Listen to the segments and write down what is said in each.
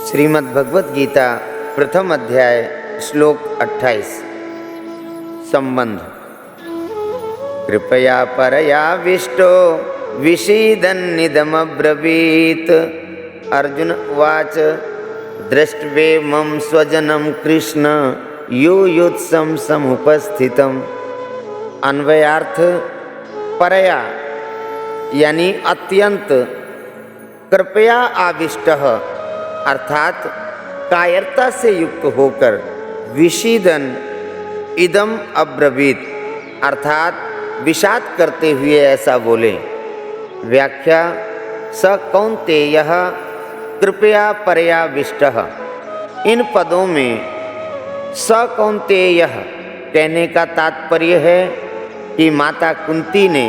श्रीमद् भगवत गीता प्रथम अध्याय श्लोक 28 संबंध। कृपया परयाविष्टो विषीदन्निदमब्रवीत्। अर्जुन उवाच दृष्ट्वेमं स्वजनं कृष्ण युयुत्सं समुपस्थितम्। अन्वयार्थ परया यानी अत्यंत, कृपया आविष्टः अर्थात कायरता से युक्त होकर, विषीदन इदम अब्रवीत अर्थात विषाद करते हुए ऐसा बोले। व्याख्या स कौन्तेयः कृपया परयाविष्टः। इन पदों में स कौन्तेयः कहने का तात्पर्य है कि माता कुंती ने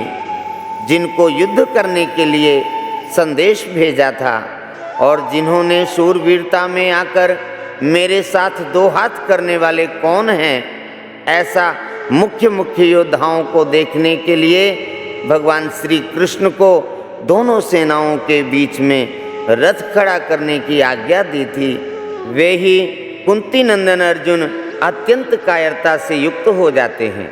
जिनको युद्ध करने के लिए संदेश भेजा था और जिन्होंने शूरवीरता में आकर मेरे साथ दो हाथ करने वाले कौन हैं, ऐसा मुख्य योद्धाओं को देखने के लिए भगवान श्री कृष्ण को दोनों सेनाओं के बीच में रथ खड़ा करने की आज्ञा दी थी, वे ही कुंती नंदन अर्जुन अत्यंत कायरता से युक्त हो जाते हैं।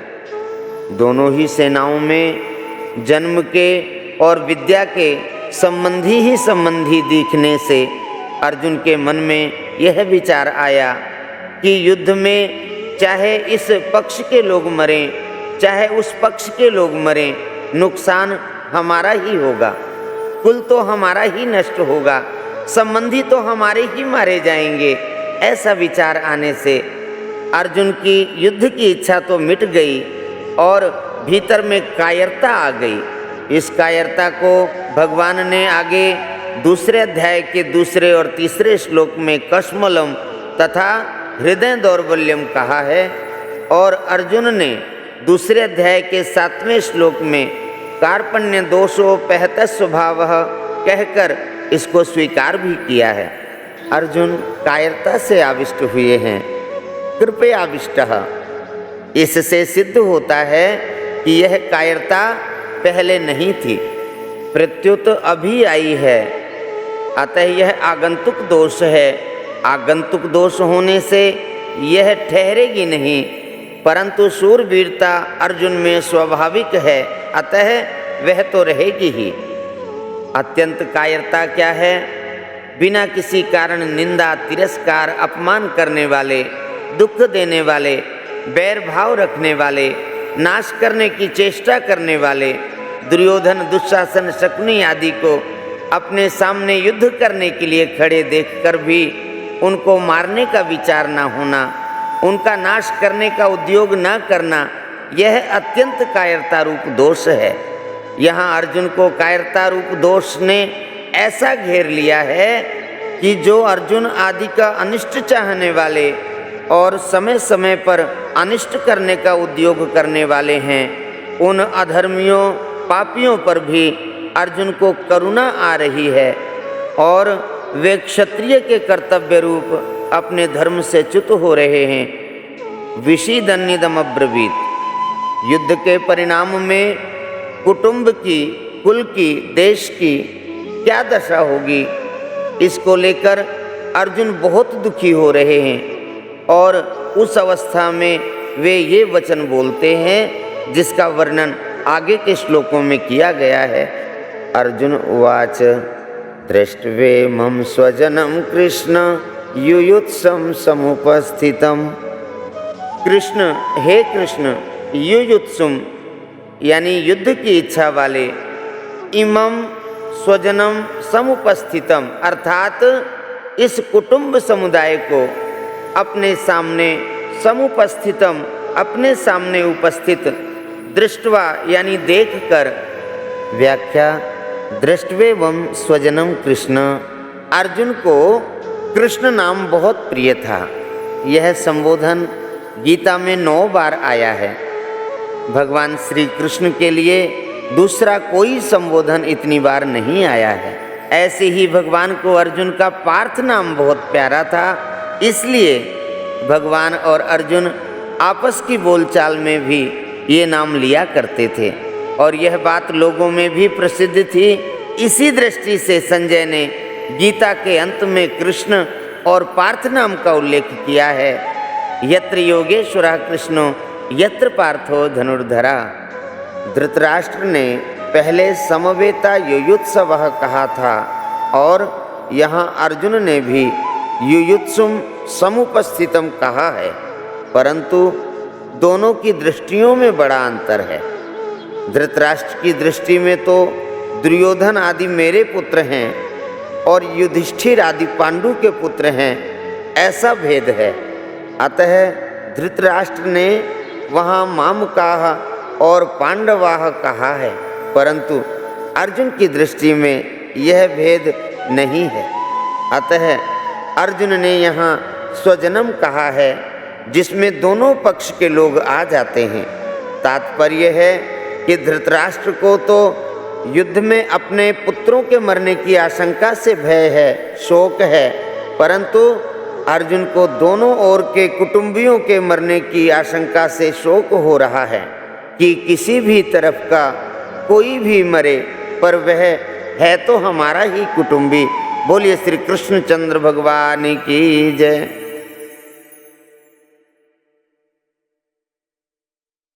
दोनों ही सेनाओं में जन्म के और विद्या के संबंधी ही संबंधी दिखने से अर्जुन के मन में यह विचार आया कि युद्ध में चाहे इस पक्ष के लोग मरें चाहे उस पक्ष के लोग मरें, नुकसान हमारा ही होगा, कुल तो हमारा ही नष्ट होगा, संबंधी तो हमारे ही मारे जाएंगे। ऐसा विचार आने से अर्जुन की युद्ध की इच्छा तो मिट गई और भीतर में कायरता आ गई। इस कायरता को भगवान ने आगे दूसरे अध्याय के दूसरे और तीसरे श्लोक में कश्मलम तथा हृदय दौर्बल्यम कहा है, और अर्जुन ने दूसरे अध्याय के 7वें श्लोक में कार्पण्य दोषोपहत स्वभावः कहकर इसको स्वीकार भी किया है। अर्जुन कायरता से आविष्ट हुए हैं। कृपया आविष्टः, इससे सिद्ध होता है कि यह कायरता पहले नहीं थी, प्रत्युत अभी आई है, अतः यह आगंतुक दोष है। आगंतुक दोष होने से यह ठहरेगी नहीं, परंतु शूरवीरता अर्जुन में स्वाभाविक है, अतः वह तो रहेगी ही। अत्यंत कायरता क्या है? बिना किसी कारण निंदा, तिरस्कार, अपमान करने वाले, दुख देने वाले, बैर भाव रखने वाले, नाश करने की चेष्टा करने वाले दुर्योधन, दुशासन, शकुनी आदि को अपने सामने युद्ध करने के लिए खड़े देखकर भी उनको मारने का विचार न होना, उनका नाश करने का उद्योग न करना, यह अत्यंत कायरता रूप दोष है। यहाँ अर्जुन को कायरता रूप दोष ने ऐसा घेर लिया है कि जो अर्जुन आदि का अनिष्ट चाहने वाले और समय समय पर अनिष्ट करने का उद्योग करने वाले हैं, उन अधर्मियों पापियों पर भी अर्जुन को करुणा आ रही है और वे क्षत्रिय के कर्तव्य रूप अपने धर्म से च्युत हो रहे हैं। विषीदन्निदम अब्रवीत, युद्ध के परिणाम में कुटुंब की, कुल की, देश की क्या दशा होगी, इसको लेकर अर्जुन बहुत दुखी हो रहे हैं और उस अवस्था में वे ये वचन बोलते हैं जिसका वर्णन आगे के श्लोकों में किया गया है। अर्जुन उवाच दृष्ट्वेमं स्वजनं कृष्ण युयुत्सं समुपस्थितम्। कृष्ण, हे कृष्ण, युयुत्सुम यानी युद्ध की इच्छा वाले, इमं स्वजनम समुपस्थितम अर्थात इस कुटुंब समुदाय को अपने सामने, समुपस्थितम अपने सामने उपस्थित, दृष्टवा यानी देखकर। व्याख्या दृष्ट्वेमं स्वजनम कृष्ण, अर्जुन को कृष्ण नाम बहुत प्रिय था। यह संबोधन गीता में 9 बार आया है। भगवान श्री कृष्ण के लिए दूसरा कोई संबोधन इतनी बार नहीं आया है। ऐसे ही भगवान को अर्जुन का पार्थ नाम बहुत प्यारा था, इसलिए भगवान और अर्जुन आपस की बोलचाल में भी ये नाम लिया करते थे और यह बात लोगों में भी प्रसिद्ध थी। इसी दृष्टि से संजय ने गीता के अंत में कृष्ण और पार्थ नाम का उल्लेख किया है। यत्र योगेश्वरः कृष्णो यत्र पार्थो धनुर्धरा। धृतराष्ट्र ने पहले समवेता युयुत्सवः कहा था और यहाँ अर्जुन ने भी युयुत्सुम समुपस्थितम कहा है, परंतु दोनों की दृष्टियों में बड़ा अंतर है। धृतराष्ट्र की दृष्टि में तो दुर्योधन आदि मेरे पुत्र हैं और युधिष्ठिर आदि पांडु के पुत्र हैं, ऐसा भेद है। अतः धृतराष्ट्र ने वहाँ मामुकाः और पांडवाः कहा है, परंतु अर्जुन की दृष्टि में यह भेद नहीं है। अतः अर्जुन ने यहाँ स्वजनम कहा है, जिसमें दोनों पक्ष के लोग आ जाते हैं। तात्पर्य है कि धृतराष्ट्र को तो युद्ध में अपने पुत्रों के मरने की आशंका से भय है, शोक है, परंतु अर्जुन को दोनों ओर के कुटुंबियों के मरने की आशंका से शोक हो रहा है कि किसी भी तरफ का कोई भी मरे, पर वह है तो हमारा ही कुटुंबी। बोलिए श्री कृष्णचंद्र भगवान की जय।